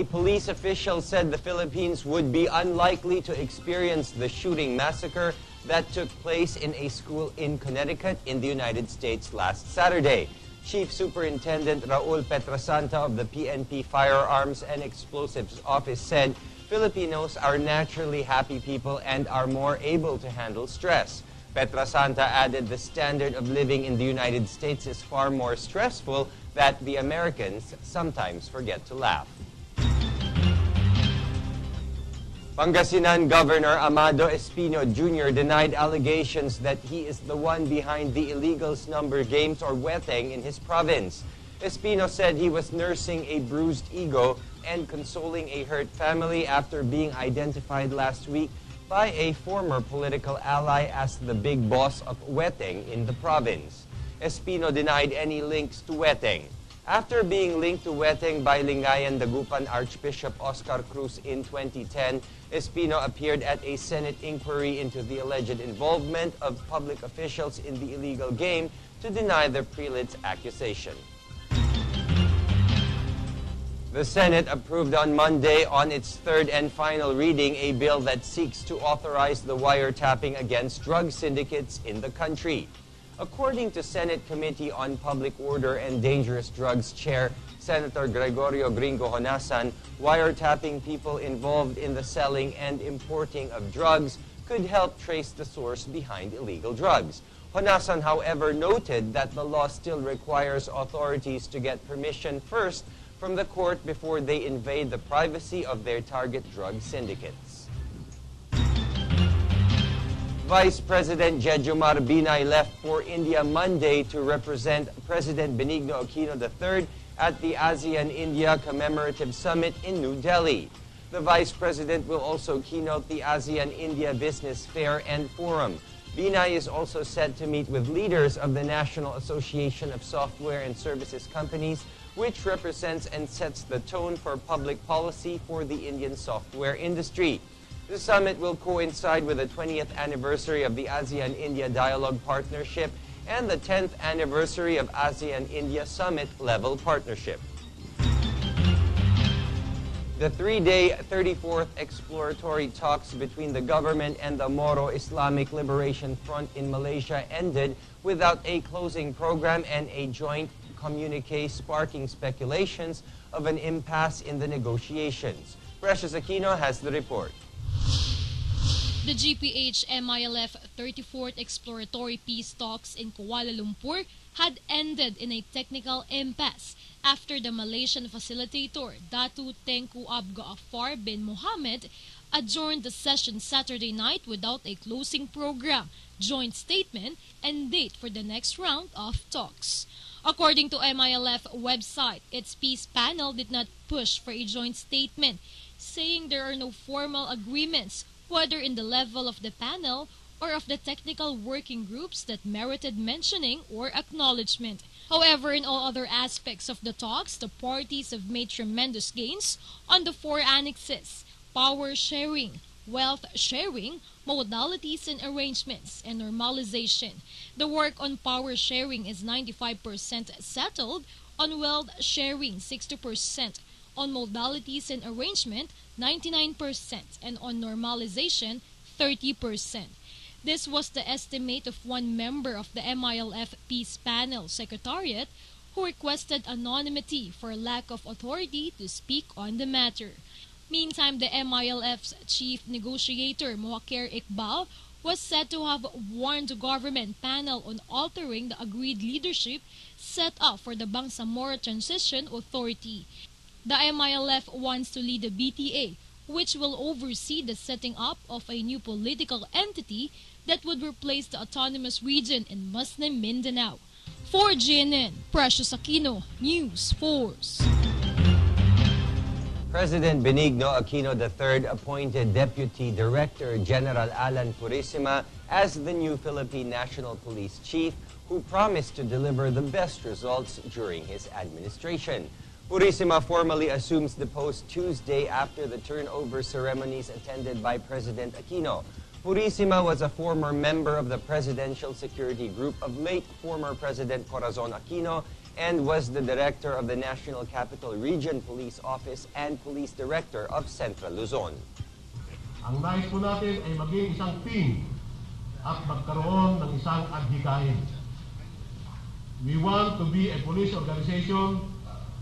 A police official said the Philippines would be unlikely to experience the shooting massacre that took place in a school in Connecticut in the United States last Saturday. Chief Superintendent Raul Petrasanta of the PNP Firearms and Explosives Office said Filipinos are naturally happy people and are more able to handle stress. Petrasanta added the standard of living in the United States is far more stressful that the Americans sometimes forget to laugh. Pangasinan Governor Amado Espino Jr. denied allegations that he is the one behind the illegal slumber games or weteng in his province. Espino said he was nursing a bruised ego and consoling a hurt family after being identified last week by a former political ally as the big boss of weteng in the province. Espino denied any links to weteng. After being linked to weteng by Lingayen Dagupan Archbishop Oscar Cruz in 2010, Espino appeared at a Senate inquiry into the alleged involvement of public officials in the illegal game to deny the prelate's accusation. The Senate approved on Monday on its third and final reading a bill that seeks to authorize the wiretapping against drug syndicates in the country. According to Senate Committee on Public Order and Dangerous Drugs Chair Senator Gregorio Gringo Honasan, wiretapping people involved in the selling and importing of drugs could help trace the source behind illegal drugs. Honasan, however, noted that the law still requires authorities to get permission first from the court before they invade the privacy of their target drug syndicates. Vice President Jejomar Binay left for India Monday to represent President Benigno Aquino III at the ASEAN-India Commemorative Summit in New Delhi. The Vice President will also keynote the ASEAN-India Business Fair and Forum. Binay is also set to meet with leaders of the National Association of Software and Services Companies, which represents and sets the tone for public policy for the Indian software industry. The summit will coincide with the 20th anniversary of the ASEAN-India Dialogue Partnership and the 10th anniversary of ASEAN-India Summit-level partnership. The three-day 34th exploratory talks between the government and the Moro Islamic Liberation Front in Malaysia ended without a closing program and a joint communique sparking speculations of an impasse in the negotiations. Precious Aquino has the report. The GPH-MILF 34th Exploratory Peace Talks in Kuala Lumpur had ended in a technical impasse after the Malaysian facilitator Datu Tengku Abga Afar bin Mohammed adjourned the session Saturday night without a closing program, joint statement, and date for the next round of talks. According to MILF website, its peace panel did not push for a joint statement, saying there are no formal agreements whether in the level of the panel or of the technical working groups that merited mentioning or acknowledgement. However, in all other aspects of the talks, the parties have made tremendous gains on the four annexes: power sharing, wealth sharing, modalities and arrangements, and normalization. The work on power sharing is 95% settled, on wealth sharing 60%, on modalities and arrangement 99%, and on normalization 30%. This was the estimate of one member of the MILF Peace Panel Secretariat who requested anonymity for lack of authority to speak on the matter. Meantime, the MILF's chief negotiator, Moakir Iqbal, was said to have warned the government panel on altering the agreed leadership set up for the Bangsamoro Transition Authority. The MILF wants to lead the BTA, which will oversee the setting up of a new political entity that would replace the autonomous region in Muslim Mindanao. For GNN, Precious Aquino, News Force. President Benigno Aquino III appointed Deputy Director General Alan Purisima as the new Philippine National Police Chief, who promised to deliver the best results during his administration. Purisima formally assumes the post Tuesday after the turnover ceremonies attended by President Aquino. Purisima was a former member of the Presidential Security Group of late former President Corazon Aquino and was the director of the National Capital Region Police Office and Police Director of Central Luzon. Ang nais po natin ay maging isang team at magkaroon ng isang adhikain. We want to be a police organization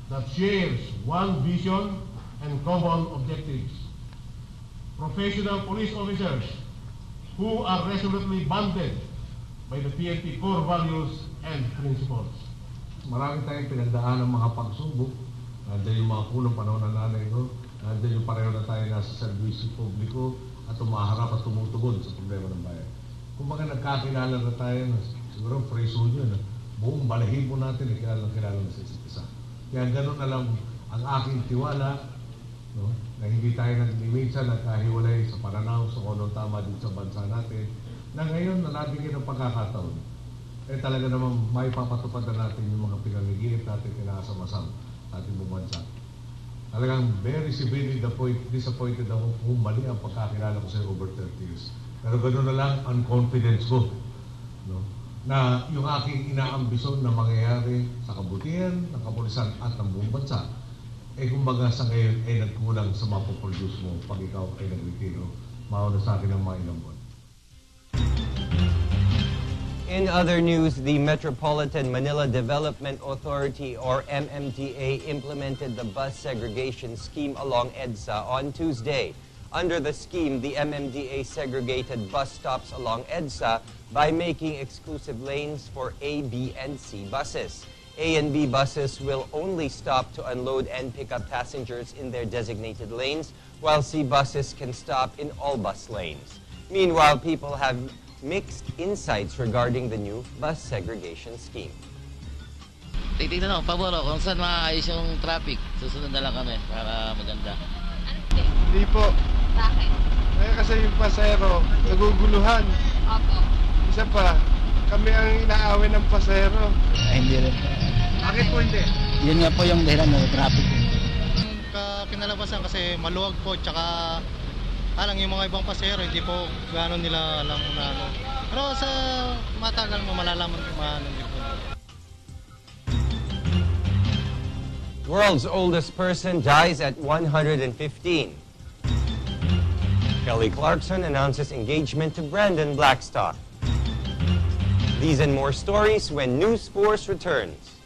that shares one vision and common objectives. Professional police officers who are resolutely bonded by the PNP core values and principles. Marami tayong pinagdaan ng mga pagsubok. Nandiyan yung mga kulong panahon ng nanay ko. Nandiyan yung pareho na tayo nasa servisyo publiko at umaharap at tumutugon sa problema ng bayan. Kung baka nagkakilala na tayo, siguro preso nyo na buong balahibo natin ay kilala na sa isa't isa. Kaya gano'n na lang ang aking tiwala, no, na hindi tayo naglimita, nagkahiwalay sa pananaw sa kung anong tama dito sa bansa natin, na ngayon na nabigyan ng pagkakataon, talaga naman may papatupad na natin yung mga pinangiginip natin kinakasamasam sa ating bansa. Talagang very severely disappointed ako kung mali ang pagkakilala ko sa over 30 years. Pero gano'n na lang ang confidence ko, no, na yung aking inaambisyon na mangyayari sa kabutihan ng kapulisan at ng buong bansa, kumbaga sa ngayon ay nagkulang sa mapoproduce mo pag ikaw ay nagretiro. Mauna sa akin ang mga ilang buwan. In other news, the Metropolitan Manila Development Authority, or MMDA, implemented the bus segregation scheme along EDSA on Tuesday. Under the scheme, the MMDA segregated bus stops along EDSA by making exclusive lanes for A, B, and C buses. A and B buses will only stop to unload and pick up passengers in their designated lanes, while C buses can stop in all bus lanes. Meanwhile, people have mixed insights regarding the new bus segregation scheme. Titignan ako, pabor kung saan maayos yung traffic. Susunod na lang kami para maganda. Ano po? Hindi po. Bakit? Kasi yung pasahero, naguguluhan. Opo. Isa pa, kami ang inaaway ng pasahero. Ay, hindi rin. Bakit po hindi? Yun nga po yung dahilan ng traffic. Kinalabasan kasi maluwag po, tsaka alang yung mga ibang pasahero, hindi po gano'n nila alam na ano. Pero sa matagal mo, malalaman kung maano din po. World's oldest person dies at 115. Kelly Clarkson announces engagement to Brandon Blackstock. These and more stories when News Force returns.